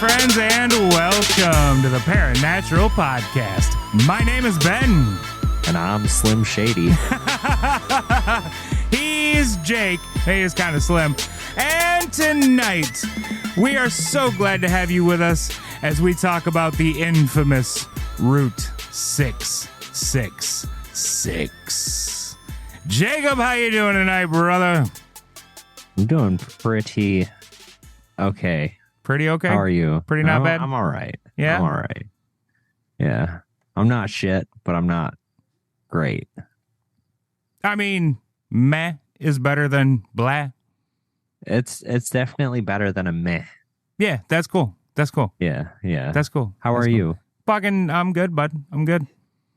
friends, and welcome to the Paranatural Podcast. My name is Ben. And I'm Slim Shady. He's Jake. He is kind of slim. And tonight, we are so glad to have you with us as we talk about the infamous Route 666. Jacob, how you doing tonight, brother? I'm doing pretty okay. Pretty okay? How are you? Pretty not bad? I'm all right. Yeah? I'm all right. Yeah. I'm not shit, but I'm not great. I mean, meh is better than blah. It's definitely better than a meh. Yeah, that's cool. That's cool. Yeah. That's cool. How are you? Fucking, I'm good, bud. I'm good.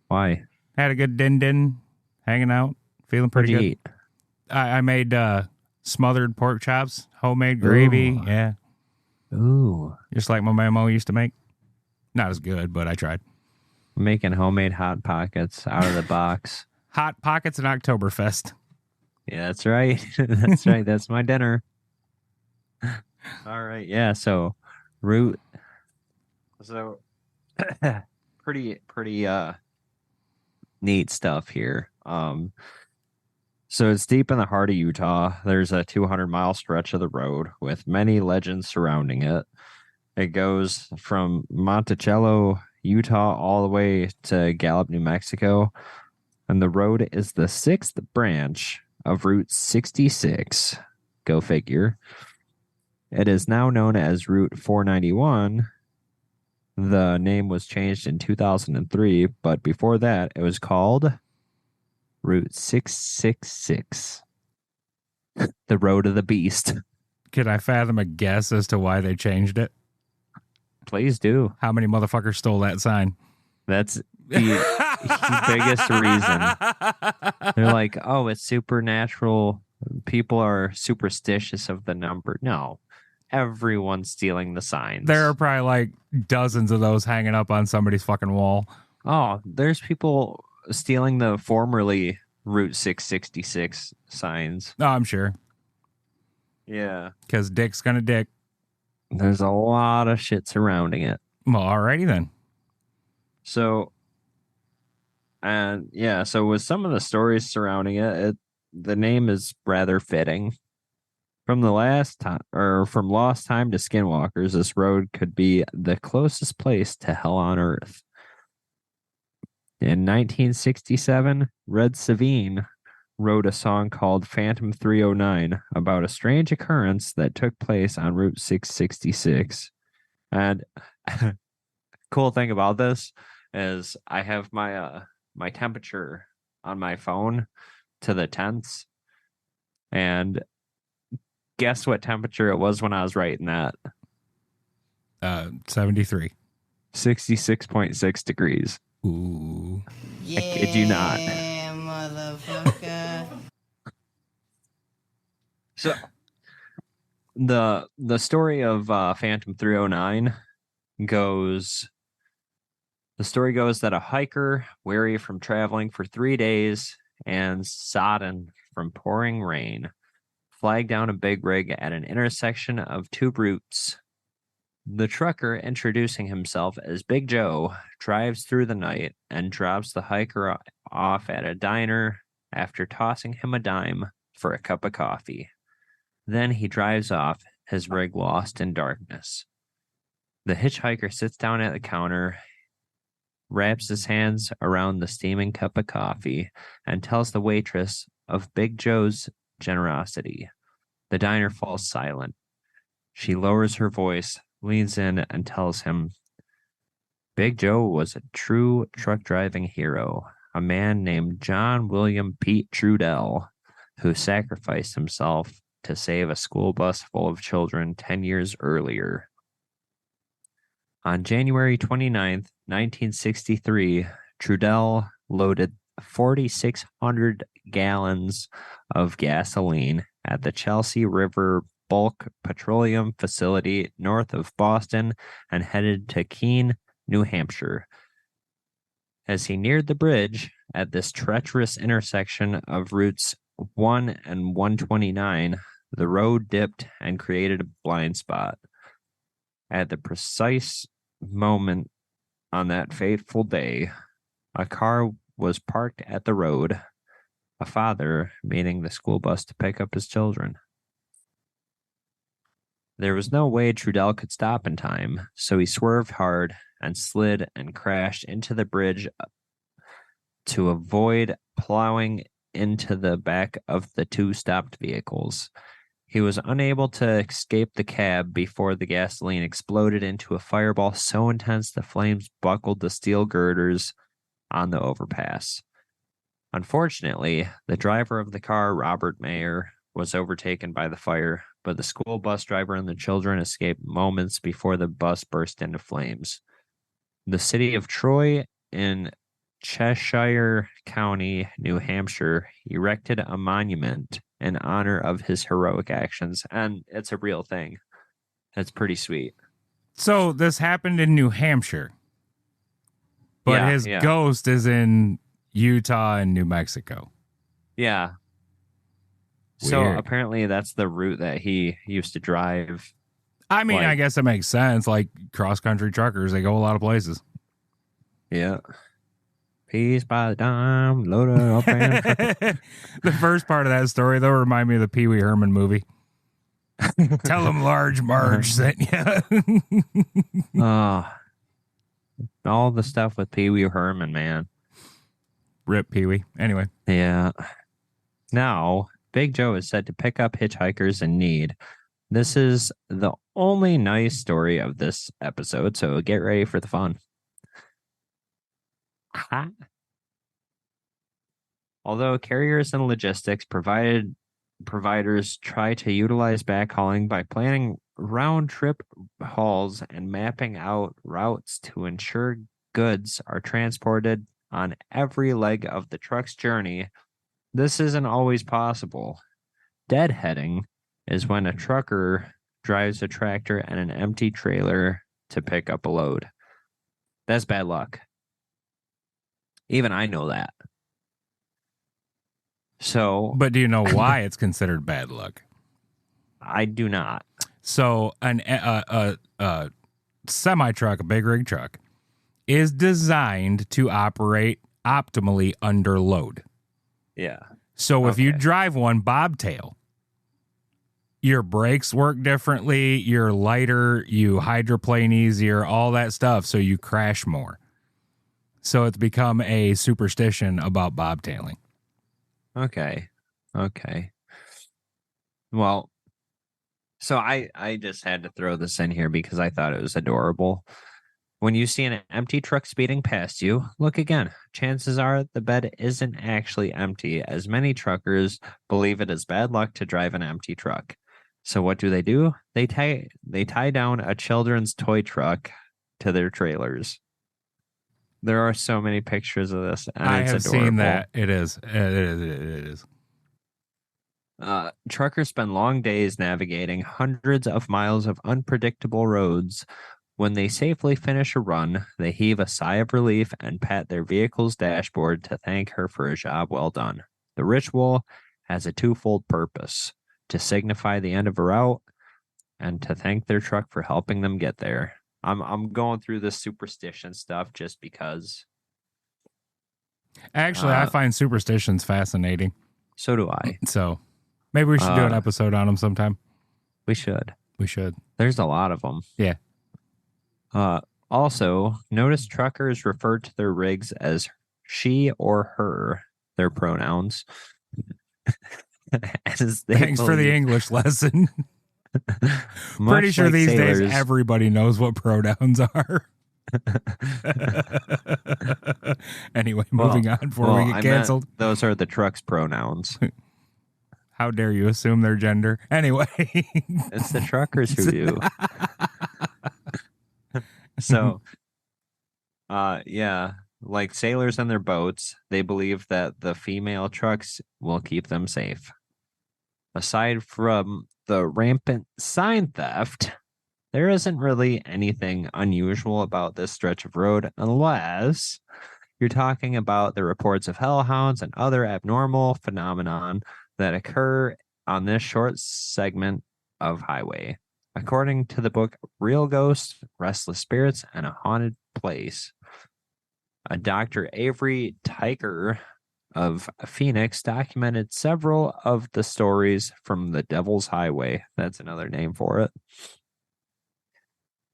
Why? Had a good din, hanging out, feeling pretty What'd you good. eat? I made smothered pork chops, homemade gravy. Ooh. Yeah, Ooh. just like my mama used to make. Not as good, but I tried. Making homemade Hot Pockets out of the box. Hot Pockets and Oktoberfest. Yeah, that's right. That's right. That's my dinner. All right. Yeah. So, root. So, pretty neat stuff here. So it's deep in the heart of Utah. There's a 200-mile stretch of the road with many legends surrounding it. It goes from Monticello, Utah, all the way to Gallup, New Mexico. And the road is the sixth branch of Route 66. Go figure. It is now known as Route 491. The name was changed in 2003, but before that, it was called Route 666. The Road of the Beast. Could I fathom a guess as to why they changed it? Please do. How many motherfuckers stole that sign? That's the biggest reason. They're like, oh, it's supernatural. People are superstitious of the number. No, everyone's stealing the signs. There are probably like dozens of those hanging up on somebody's fucking wall. Oh, there's people stealing the formerly Route 666 signs. Oh, I'm sure. Yeah. Because dick's gonna dick. There's a lot of shit surrounding it. Well, alrighty then. So, and yeah, so with some of the stories surrounding it, the name is rather fitting. From the last time, or from Lost Time to Skinwalkers, this road could be the closest place to hell on earth. In 1967, Red Savine wrote a song called Phantom 309 about a strange occurrence that took place on Route 666. And cool thing about this is I have my my temperature on my phone to the tenths, and guess what temperature it was when I was writing that? 73. 66.6 degrees. Ooh. I kid you not. Motherfucker. So the story of Phantom 309 goes. The story goes that a hiker, weary from traveling for 3 days and sodden from pouring rain, flagged down a big rig at an intersection of two routes. The trucker, introducing himself as Big Joe, drives through the night and drops the hiker off at a diner after tossing him a dime for a cup of coffee. Then he drives off, his rig lost in darkness. The hitchhiker sits down at the counter, wraps his hands around the steaming cup of coffee, and tells the waitress of Big Joe's generosity. The diner falls silent. She lowers her voice, leans in, and tells him, Big Joe was a true truck driving hero, a man named John William Pete Trudell, who sacrificed himself to save a school bus full of children 10 years earlier. On January 29th, 1963, Trudell loaded 4,600 gallons of gasoline at the Chelsea River Bulk Petroleum Facility north of Boston and headed to Keene, New Hampshire. As he neared the bridge at this treacherous intersection of routes 1 and 129, the road dipped and created a blind spot. At the precise moment on that fateful day, a car was parked at the road, a father meeting the school bus to pick up his children. There was no way Trudell could stop in time, so he swerved hard and slid and crashed into the bridge to avoid plowing into the back of the two stopped vehicles. He was unable to escape the cab before the gasoline exploded into a fireball so intense the flames buckled the steel girders on the overpass. Unfortunately, the driver of the car, Robert Mayer, was overtaken by the fire, but the school bus driver and the children escaped moments before the bus burst into flames. The city of Troy in Cheshire County, New Hampshire, erected a monument in honor of his heroic actions, and it's a real thing. That's pretty sweet. So this happened in New Hampshire, but his ghost is in Utah and New Mexico. Yeah. Weird. So apparently that's the route that he used to drive. I mean, I guess it makes sense. Like cross-country truckers, they go a lot of places. Yeah. Peace by the dime, loaded up and The first part of that story, though, remind me of the Pee Wee Herman movie. Tell him Large Marge sent you. All the stuff with Pee Wee Herman, man. Rip Pee Wee. Anyway. Yeah. Now, Big Joe is said to pick up hitchhikers in need. This is the only nice story of this episode, so get ready for the fun. Although carriers and logistics providers try to utilize backhauling by planning round-trip hauls and mapping out routes to ensure goods are transported on every leg of the truck's journey, this isn't always possible. Deadheading is when a trucker drives a tractor and an empty trailer to pick up a load. That's bad luck. Even I know that. So, but do you know why it's considered bad luck? I do not. So, a semi truck, a big rig truck, is designed to operate optimally under load. Yeah. So, if you drive one bobtail, your brakes work differently, you're lighter, you hydroplane easier, all that stuff. So you crash more. So it's become a superstition about bobtailing. Okay. Well, so I just had to throw this in here because I thought it was adorable. When you see an empty truck speeding past you, look again. Chances are the bed isn't actually empty, as many truckers believe it is bad luck to drive an empty truck. So what do? They tie down a children's toy truck to their trailers. There are so many pictures of this, and I it's have adorable. seen that. It is. Truckers spend long days navigating hundreds of miles of unpredictable roads. When they safely finish a run, they heave a sigh of relief and pat their vehicle's dashboard to thank her for a job well done. The ritual has a twofold purpose: to signify the end of a route and to thank their truck for helping them get there. I'm going through this superstition stuff just because. Actually, I find superstitions fascinating. So do I. So maybe we should do an episode on them sometime. We should. There's a lot of them. Yeah. Also, notice truckers refer to their rigs as she or her, their pronouns. Thanks for the English lesson. Pretty sure these days everybody knows what pronouns are. Anyway, moving on before we get canceled. Those are the truck's pronouns. How dare you assume their gender? Anyway. It's the truckers who do. So, yeah, like sailors and their boats, they believe that the female trucks will keep them safe. Aside from the rampant sign theft, there isn't really anything unusual about this stretch of road unless you're talking about the reports of hellhounds and other abnormal phenomenon that occur on this short segment of highway. according to the book Real Ghosts, Restless Spirits, and a Haunted Place. Dr. Avery Tyker of Phoenix documented several of the stories from the Devil's Highway. That's another name for it.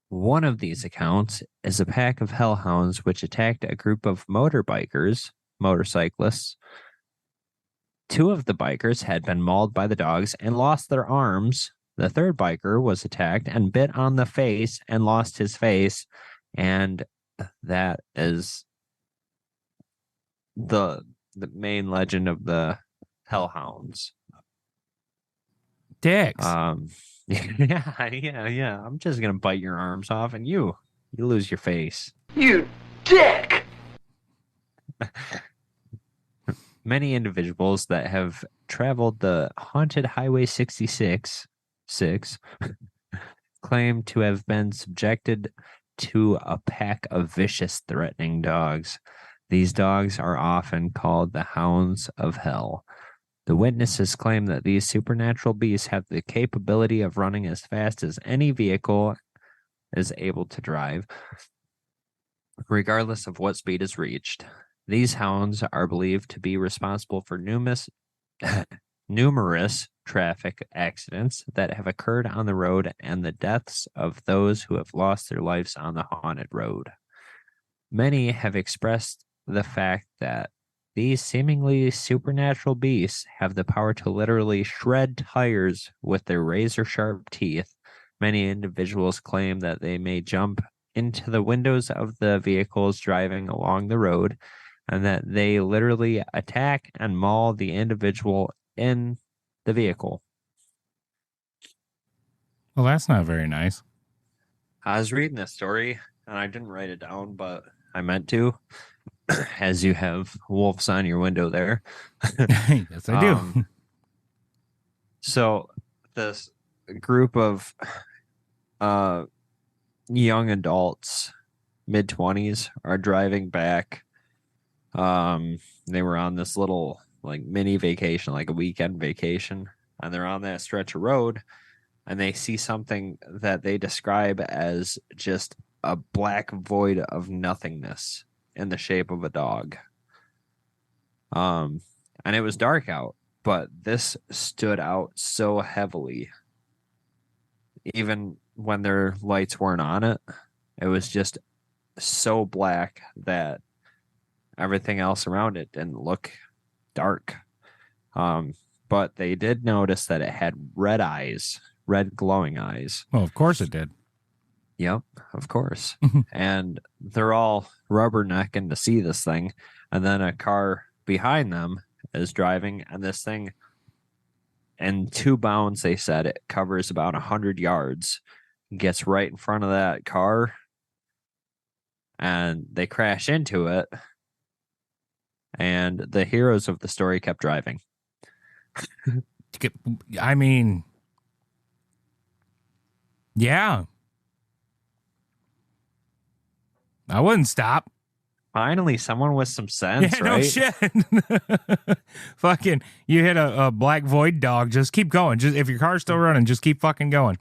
One of these accounts is a pack of hellhounds which attacked a group of motorcyclists. Two of the bikers had been mauled by the dogs and lost their arms. The third biker was attacked and bit on the face and lost his face. And that is the main legend of the hellhounds. Dicks. Yeah. I'm just gonna bite your arms off, and you lose your face. You dick! Many individuals that have traveled the haunted Highway 66 claim to have been subjected to a pack of vicious, threatening dogs. These dogs are often called the hounds of hell. The witnesses claim that these supernatural beasts have the capability of running as fast as any vehicle is able to drive, regardless of what speed is reached. These hounds are believed to be responsible for numerous traffic accidents that have occurred on the road and the deaths of those who have lost their lives on the haunted road. Many have expressed the fact that these seemingly supernatural beasts have the power to literally shred tires with their razor-sharp teeth. Many individuals claim that they may jump into the windows of the vehicles driving along the road, and that they literally attack and maul the individual in the vehicle. Well, that's not very nice. I was reading this story, and I didn't write it down, but I meant to, as you have wolves on your window there. Yes, I do. So this group of young adults, mid-20s, are driving back. They were on this little like mini vacation, like a weekend vacation, and they're on that stretch of road, and they see something that they describe as just a black void of nothingness in the shape of a dog. And it was dark out, but this stood out so heavily. Even when their lights weren't on it, it was just so black that everything else around it didn't look dark. But they did notice that it had red eyes, red glowing eyes. Well, of course it did. Yep, of course. And they're all rubbernecking to see this thing. And then a car behind them is driving, and this thing, in 2 bounds, they said it covers about 100 yards, gets right in front of that car, and they crash into it. And the heroes of the story kept driving. I mean, yeah. I wouldn't stop. Finally, someone with some sense, Yeah, right? no shit. Fucking, you hit a black void dog. Just keep going. Just if your car's still running, just keep fucking going.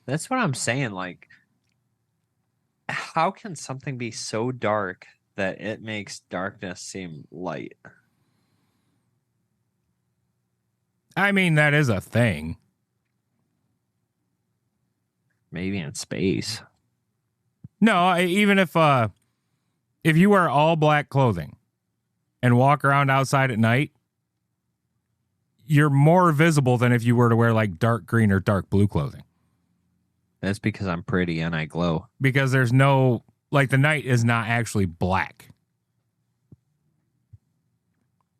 That's what I'm saying. Like, how can something be so dark that it makes darkness seem light? I mean, that is a thing. Maybe in space. No, even if you wear all black clothing and walk around outside at night, you're more visible than if you were to wear like dark green or dark blue clothing. That's because I'm pretty and I glow. Because there's no, like, the night is not actually black.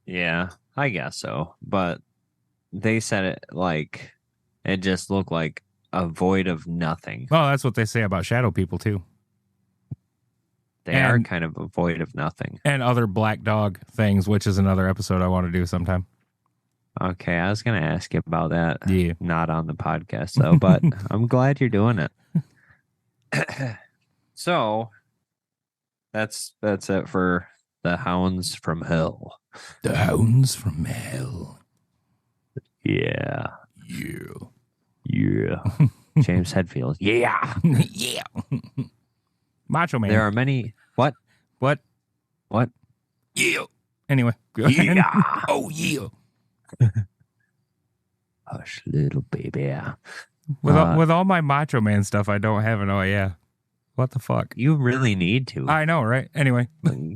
Yeah, I guess so. But they said it like it just looked like a void of nothing. Well, that's what they say about shadow people too. They are kind of a void of nothing. And other black dog things, which is another episode I want to do sometime. Okay, I was going to ask you about that. Yeah. Not on the podcast, though, but I'm glad you're doing it. So, that's it for the Hounds from Hell. The Hounds from Hell. Yeah. Yeah. Yeah. James Hetfield. Yeah. Yeah. Macho Man. There are many. What? What? What? Yeah. Anyway. Go ahead. Yeah. Oh, yeah. Hush, little baby. With all my Macho Man stuff, I don't have an oh, yeah. What the fuck? You really need to. I know, right? Anyway,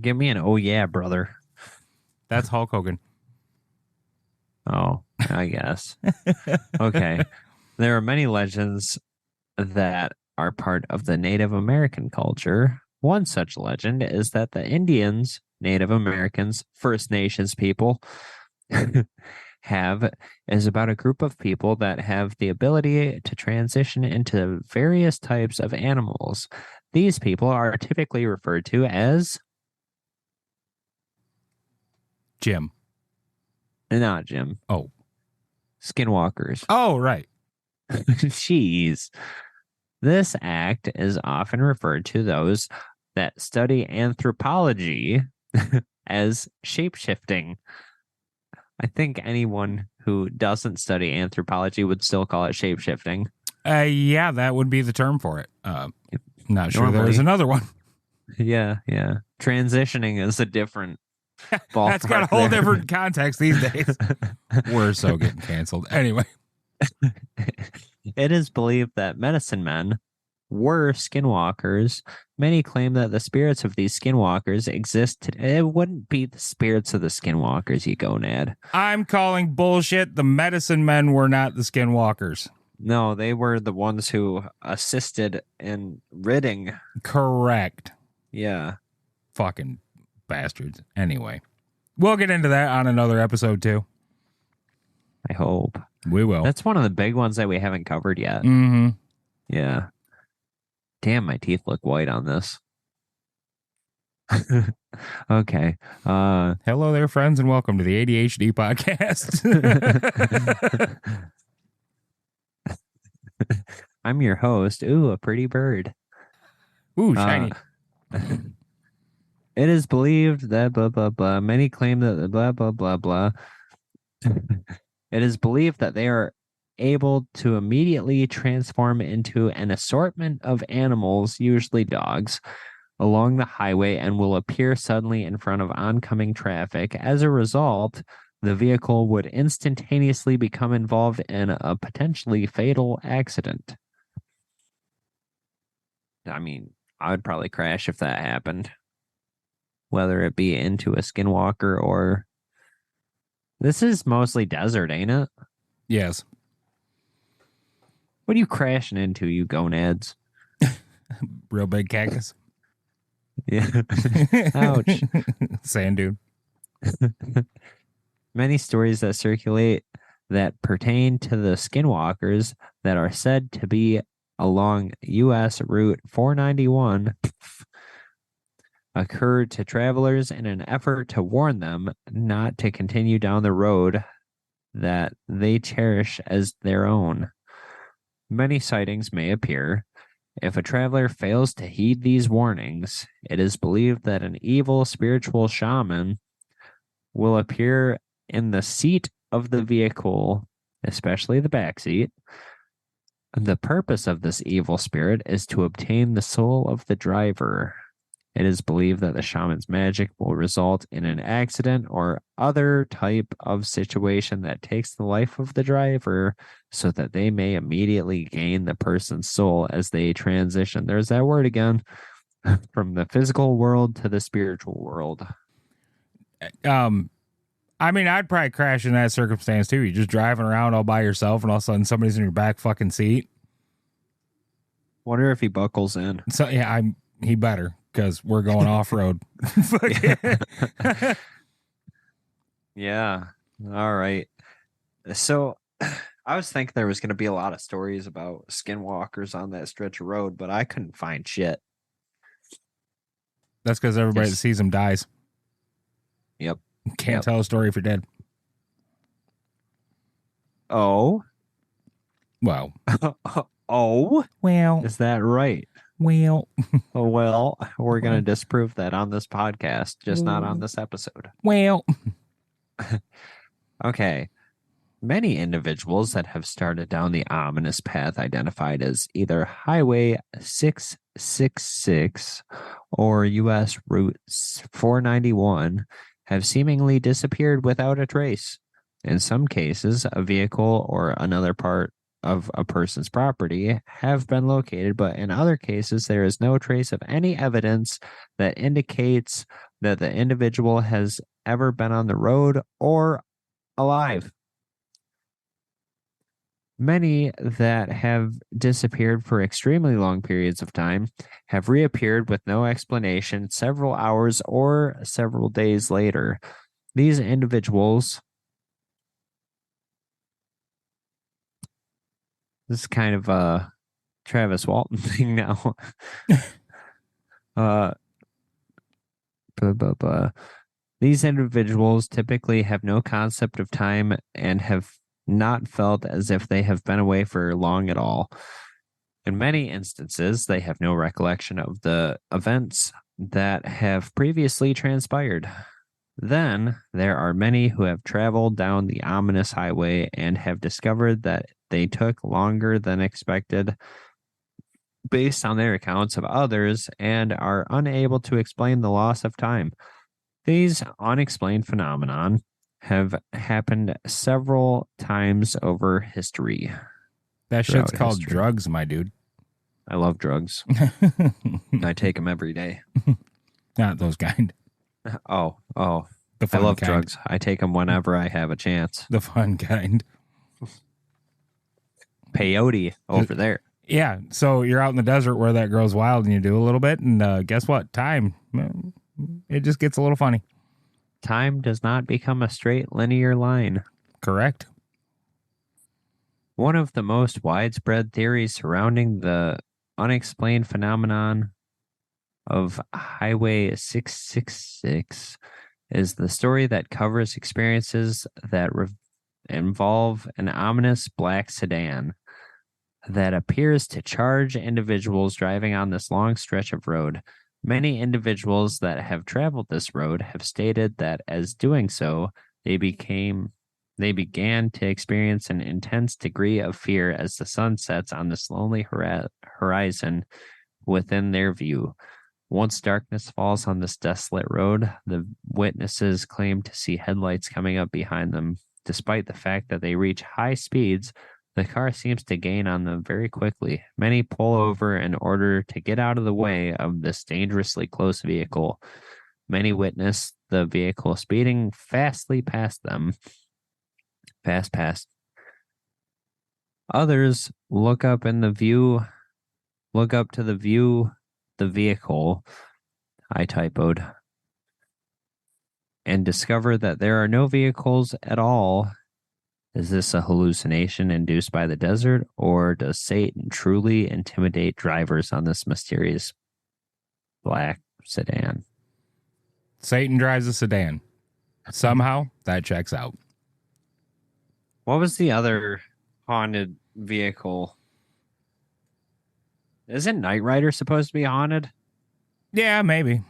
Give me an oh, yeah, brother. that's Hulk Hogan. Oh, I guess. Okay. There are many legends that are part of the Native American culture. One such legend is that the Indians, Native Americans, First Nations people is about a group of people that have the ability to transition into various types of animals. These people are typically referred to as Jim. not Jim. Oh. Skinwalkers. Oh, right. Jeez. This act is often referred to those that study anthropology as shapeshifting. I think anyone who doesn't study anthropology would still call it shapeshifting. Yeah, that would be the term for it. Not sure Normally. there's another one. Yeah. Transitioning is a different ballpark. That's got a whole different context these days. We're so getting canceled. Anyway. It is believed that medicine men were skinwalkers. Many claim that the spirits of these skinwalkers exist today. It wouldn't be the spirits of the skinwalkers, you gonad. I'm calling bullshit. The medicine men were not the skinwalkers. No, they were the ones who assisted in ridding. Correct. Yeah. Fucking bastards. Anyway, we'll get into that on another episode too. I hope. We will. That's one of the big ones that we haven't covered yet. Mm-hmm. Yeah. Damn, my teeth look white on this. Okay. Hello there, friends, and welcome to the ADHD podcast. I'm your host. Ooh, a pretty bird. Ooh, shiny. It is believed that blah, blah, blah. Many claim that blah, blah, blah, blah. It is believed that they are able to immediately transform into an assortment of animals, usually dogs, along the highway and will appear suddenly in front of oncoming traffic. As a result, the vehicle would instantaneously become involved in a potentially fatal accident. I mean, I would probably crash if that happened, whether it be into a skinwalker or... This is mostly desert, ain't it? Yes. What are you crashing into, you gonads? Real big cactus. Yeah. Ouch. Sand dune. Many stories that circulate that pertain to the skinwalkers that are said to be along U.S. Route 491 occurred to travelers in an effort to warn them not to continue down the road that they cherish as their own. Many sightings may appear. If a traveler fails to heed these warnings, it is believed that an evil spiritual shaman will appear in the seat of the vehicle, especially the back seat. The purpose of this evil spirit is to obtain the soul of the driver. It is believed that the shaman's magic will result in an accident or other type of situation that takes the life of the driver so that they may immediately gain the person's soul as they transition. There's that word again. From the physical world to the spiritual world. I mean, I'd probably crash in that circumstance too. You're just driving around all by yourself and all of a sudden somebody's in your back fucking seat. Wonder if he buckles in. So yeah, he better, because we're going off road. Yeah. All right. So I was thinking there was going to be a lot of stories about skinwalkers on that stretch of road, but I couldn't find shit. That's because everybody that sees him dies. Yep. Can't tell a story if you're dead. Oh. Well. Oh. Well. Is that right? Well. Oh, well, we're going to disprove that on this podcast, just not on this episode. Well. Okay. Many individuals that have started down the ominous path identified as either Highway 666 or U.S. Route 491 have seemingly disappeared without a trace. In some cases, a vehicle or another part of a person's property have been located, but in other cases, there is no trace of any evidence that indicates that the individual has ever been on the road or alive. Many that have disappeared for extremely long periods of time have reappeared with no explanation several hours or several days later. These individuals, this is kind of a Travis Walton thing now. Blah, blah, blah. These individuals typically have no concept of time and have not felt as if they have been away for long at all. In many instances, they have no recollection of the events that have previously transpired. Then there are many who have traveled down the ominous highway and have discovered that they took longer than expected based on their accounts of others and are unable to explain the loss of time. These unexplained phenomenon have happened several times over history. That shit's Throughout called history. drugs, my dude. I love drugs. I take them every day. Not those kind. Oh, The I fun love kind. drugs. I take them whenever I have a chance. The fun kind. Peyote over there. Yeah. So you're out in the desert where that grows wild and you do a little bit. And guess what? Time, it just gets a little funny. Time does not become a straight linear line. Correct. One of the most widespread theories surrounding the unexplained phenomenon of Highway 666 is the story that covers experiences that involve an ominous black sedan that appears to charge individuals driving on this long stretch of road. Many individuals that have traveled this road have stated that as doing so, they began to experience an intense degree of fear as the sun sets on this lonely horizon within their view. Once darkness falls on this desolate road, the witnesses claim to see headlights coming up behind them. Despite the fact that they reach high speeds, the car seems to gain on them very quickly. Many pull over in order to get out of the way of this dangerously close vehicle. Many witness the vehicle speeding fastly past them. Past. Others look up to the view, the vehicle, I typoed, and discover that there are no vehicles at all. Is this a hallucination induced by the desert, or does Satan truly intimidate drivers on this mysterious black sedan? Satan drives a sedan. Somehow that checks out. What was the other haunted vehicle? Isn't Knight Rider supposed to be haunted? Yeah, maybe.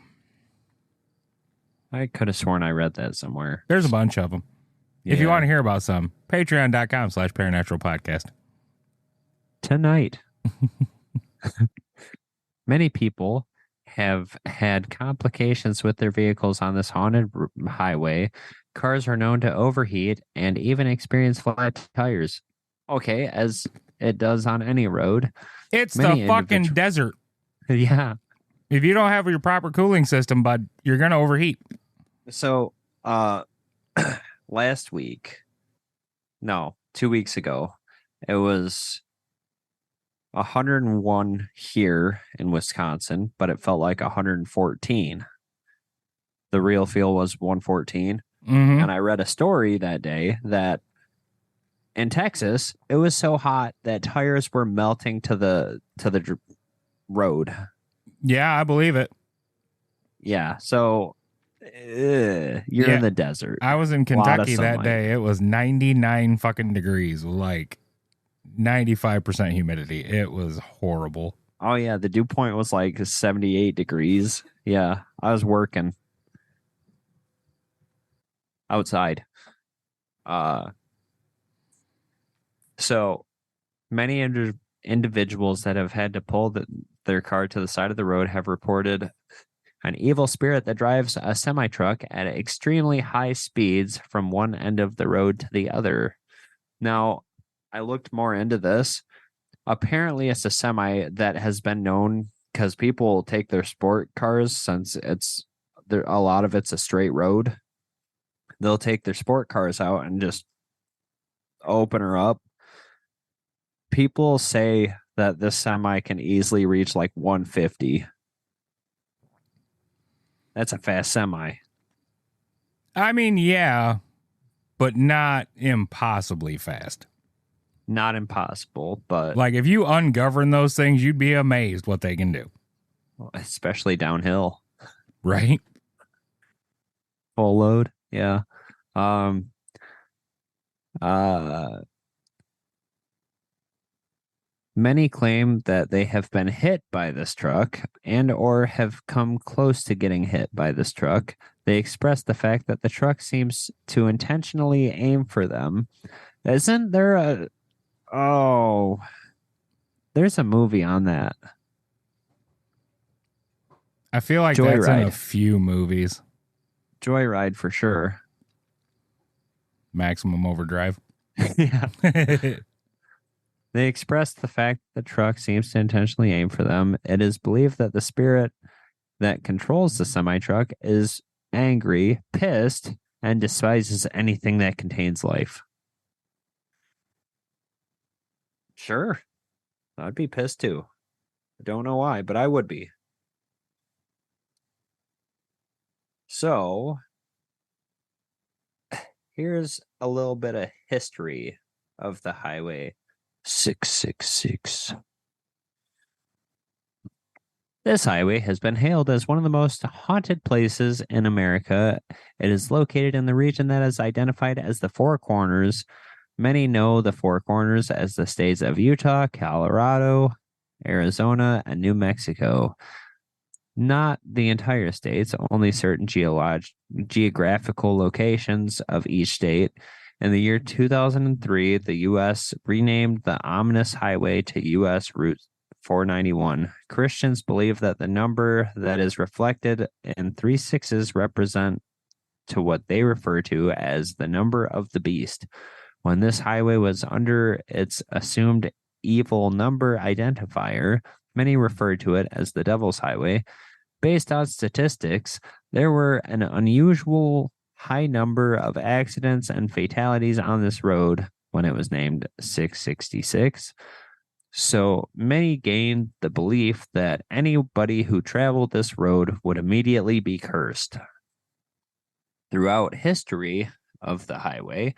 I could have sworn I read that somewhere. There's a bunch of them. Yeah. If you want to hear about some, patreon.com/paranormal podcast. Tonight. Many people have had complications with their vehicles on this haunted highway. Cars are known to overheat and even experience flat tires. Okay, as it does on any road. It's Many the fucking desert. Yeah. If you don't have your proper cooling system, bud, you're going to overheat. So, 2 weeks ago, it was 101 here in Wisconsin, but it felt like 114. The real feel was 114. Mm-hmm. And I read a story that day that in Texas, it was so hot that tires were melting to the road. Yeah, I believe it. Yeah. So you're in the desert. I was in Kentucky that day. It was 99 fucking degrees, like 95% humidity. It was horrible. Oh, yeah. The dew point was like 78 degrees. Yeah. I was working outside. So many individuals that have had to pull their car to the side of the road have reported an evil spirit that drives a semi truck at extremely high speeds from one end of the road to the other. Now, I looked more into this. Apparently, it's a semi that has been known because people take their sport cars since a lot of it's a straight road. They'll take their sport cars out and just open her up. People say that this semi can easily reach like 150. That's a fast semi. I mean, yeah, but not impossibly fast. Not impossible, but Like if you ungovern those things, you'd be amazed what they can do. especially downhill. Right? Full load. Yeah. Many claim that they have been hit by this truck and or have come close to getting hit by this truck. They express the fact that the truck seems to intentionally aim for them. Isn't there there's a movie on that. I feel like that's in a Joyride. few movies. Joyride for sure. Maximum Overdrive. Yeah. They express the fact that the truck seems to intentionally aim for them. It is believed that the spirit that controls the semi-truck is angry, pissed, and despises anything that contains life. Sure. I'd be pissed too. I don't know why, but I would be. So, here's a little bit of history of the Highway 666. This highway has been hailed as one of the most haunted places in America. It is located in the region that is identified as the Four Corners. Many know the Four Corners as the states of Utah, Colorado, Arizona, and New Mexico. Not the entire states, only certain geographical locations of each state. In the year 2003, the U.S. renamed the ominous highway to U.S. Route 491. Christians believe that the number that is reflected in 3 6s represent to what they refer to as the number of the beast. When this highway was under its assumed evil number identifier, many referred to it as the Devil's Highway. Based on statistics, there were an unusual high number of accidents and fatalities on this road when it was named 666. So many gained the belief that anybody who traveled this road would immediately be cursed. Throughout history of the highway,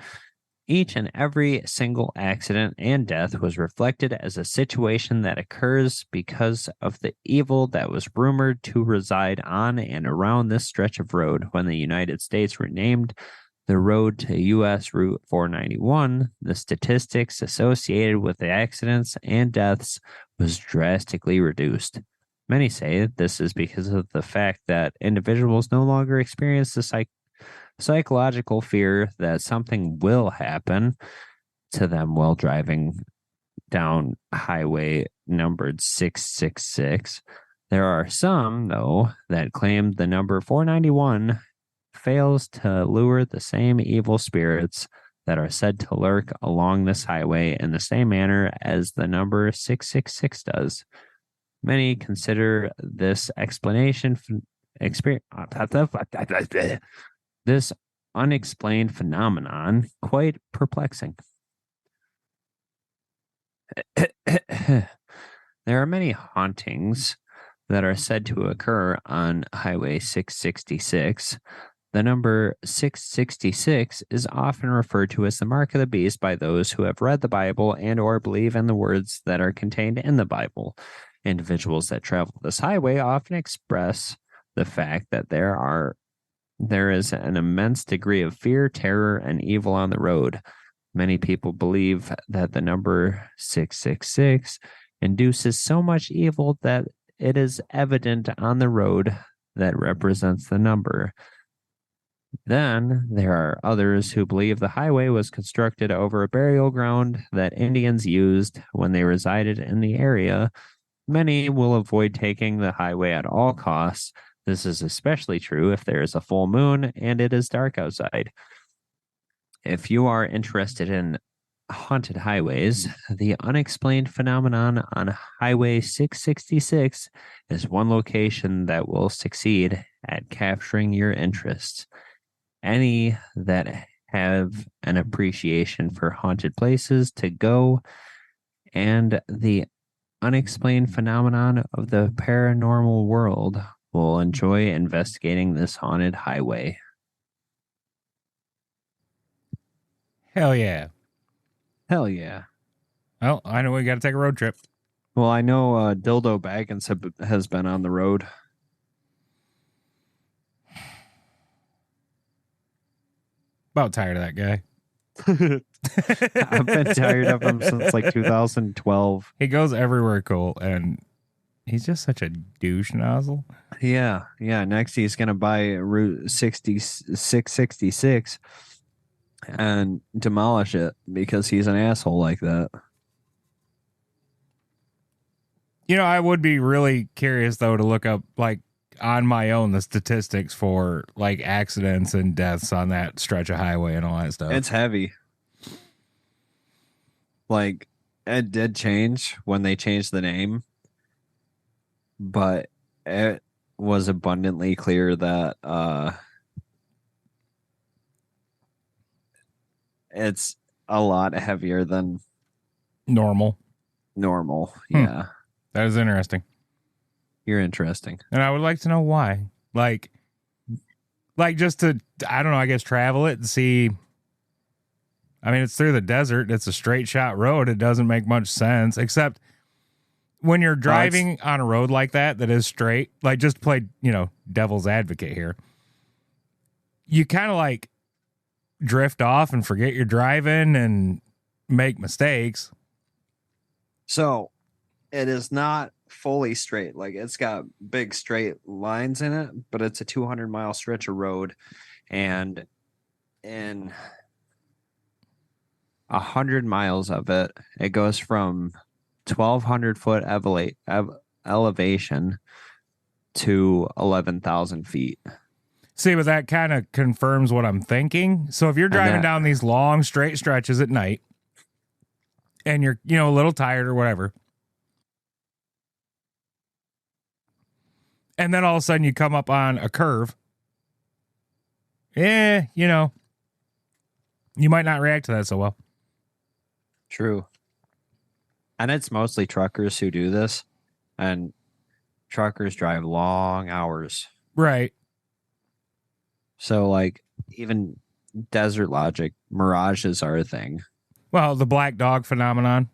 each and every single accident and death was reflected as a situation that occurs because of the evil that was rumored to reside on and around this stretch of road. When the United States renamed the road to U.S. Route 491, the statistics associated with the accidents and deaths was drastically reduced. Many say this is because of the fact that individuals no longer experience the psychological fear that something will happen to them while driving down highway numbered 666. There are some, though, that claim the number 491 fails to lure the same evil spirits that are said to lurk along this highway in the same manner as the number 666 does. Many consider this explanation this unexplained phenomenon quite perplexing. There are many hauntings that are said to occur on Highway 666. The number 666 is often referred to as the mark of the beast by those who have read the Bible and or believe in the words that are contained in the Bible. Individuals that travel this highway often express the fact that there is an immense degree of fear, terror, and evil on the road. Many people believe that the number 666 induces so much evil that it is evident on the road that represents the number. Then there are others who believe the highway was constructed over a burial ground that Indians used when they resided in the area. Many will avoid taking the highway at all costs. This is especially true if there is a full moon and it is dark outside. If you are interested in haunted highways, the unexplained phenomenon on Highway 666 is one location that will succeed at capturing your interest. Any that have an appreciation for haunted places to go and the unexplained phenomenon of the paranormal world will enjoy investigating this haunted highway. Hell yeah. Hell yeah. Well, I know we got to take a road trip. Well, I know Dildo Baggins has been on the road. About tired of that guy. I've been tired of him since like 2012. He goes everywhere cool, and he's just such a douche nozzle. Yeah. Next, he's going to buy Route 666 and demolish it because he's an asshole like that. You know, I would be really curious, though, to look up, like, on my own, the statistics for, like, accidents and deaths on that stretch of highway and all that stuff. It's heavy. Like, it did change when they changed the name, but it was abundantly clear that it's a lot heavier than normal. Yeah. That is interesting. You're interesting. And I would like to know why. Like just to, I don't know, I guess travel it and see. I mean, it's through the desert. It's a straight shot road. It doesn't make much sense, except when you're driving on a road like that is straight, like just play, devil's advocate here. You kind of like drift off and forget you're driving and make mistakes. So it is not fully straight. Like, it's got big straight lines in it, but it's a 200-mile stretch of road, and in 100 miles of it, it goes from 1,200-foot elevation to 11,000 feet. See, but that kind of confirms what I'm thinking. So if you're driving down these long straight stretches at night and you're, a little tired or whatever, and then all of a sudden you come up on a curve, you might not react to that so well. True. And it's mostly truckers who do this, and truckers drive long hours. Right. So, like, even desert logic, mirages are a thing. Well, the black dog phenomenon,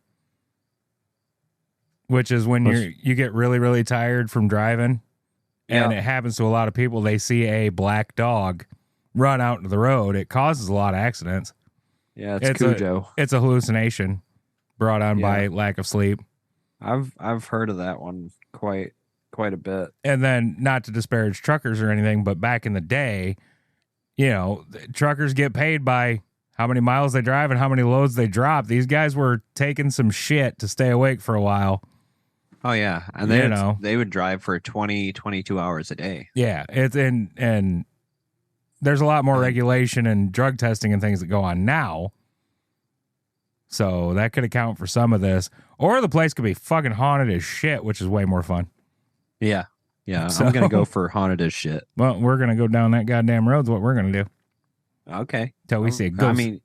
which is when you get really, really tired from driving, and it happens to a lot of people. They see a black dog run out into the road. It causes a lot of accidents. Yeah, it's Cujo. It's a hallucination brought on by lack of sleep. I've heard of that one quite a bit. And then, not to disparage truckers or anything, but back in the day, truckers get paid by how many miles they drive and how many loads they drop. These guys were taking some shit to stay awake for a while. Oh yeah, and they would drive for 20, 22 hours a day. Yeah, and there's a lot more regulation and drug testing and things that go on now. So that could account for some of this. Or the place could be fucking haunted as shit, which is way more fun. Yeah. Yeah, so, I'm going to go for haunted as shit. Well, we're going to go down that goddamn road is what we're going to do. Okay. Till we see a ghost. I mean,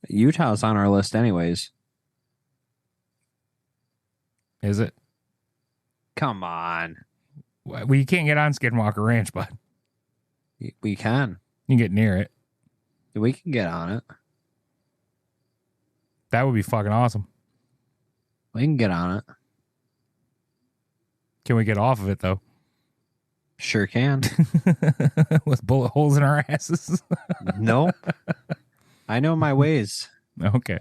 Utah's on our list anyways. Is it? Come on. Well, you can't get on Skinwalker Ranch, bud. We can. You can get near it. We can get on it. That would be fucking awesome. We can get on it. Can we get off of it, though? Sure can. With bullet holes in our asses? Nope. I know my ways. Okay.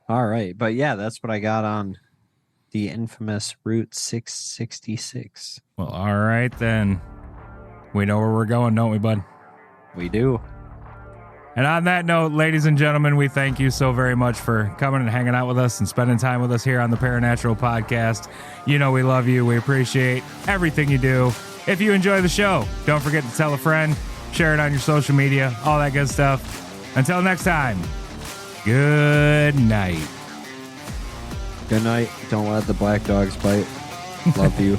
All right. But yeah, that's what I got on the infamous Route 666. Well, all right then. We know where we're going, don't we, bud? We do. And on that note, ladies and gentlemen, we thank you so very much for coming and hanging out with us and spending time with us here on the Paranatural Podcast. You know we love you. We appreciate everything you do. If you enjoy the show, don't forget to tell a friend, share it on your social media, all that good stuff. Until next time, good night. Good night. Don't let the black dogs bite. Love you.